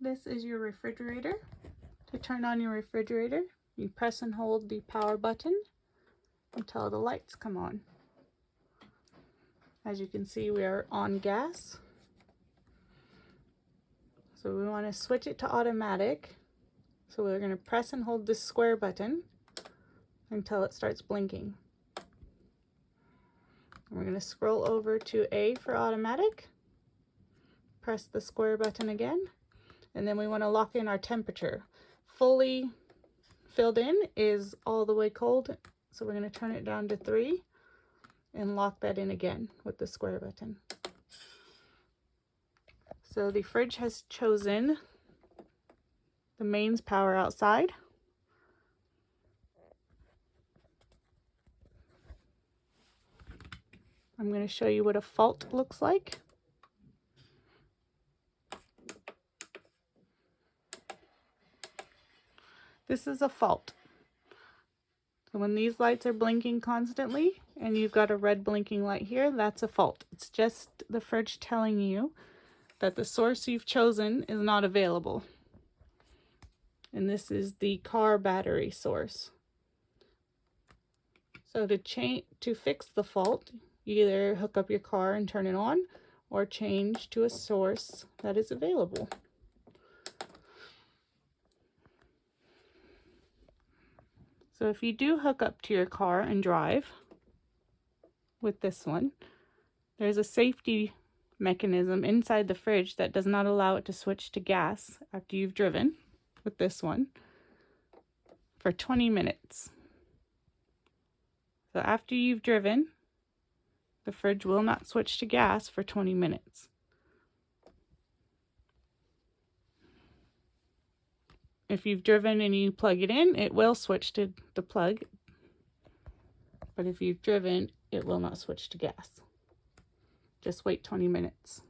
This is your refrigerator. To turn on your refrigerator, you press and hold the power button until the lights come on. As you can see, we are on gas. So we want to switch it to automatic. So we're going to press and hold this square button until it starts blinking. And we're going to scroll over to A for automatic. Press the square button again. And then we want to lock in our temperature. Fully filled in is all the way cold. So we're going to turn it down to 3 and lock that in again with the square button. So the fridge has chosen the mains power outside. I'm going to show you what a fault looks like. This is a fault. So when these lights are blinking constantly and you've got a red blinking light here, that's a fault. It's just the fridge telling you that the source you've chosen is not available. And this is the car battery source. So to fix the fault, you either hook up your car and turn it on or change to a source that is available. So if you do hook up to your car and drive with this one, there's a safety mechanism inside the fridge that does not allow it to switch to gas after you've driven with this one for 20 minutes. So after you've driven, the fridge will not switch to gas for 20 minutes. If you've driven and you plug it in, it will switch to the plug. But if you've driven, it will not switch to gas. Just wait 20 minutes.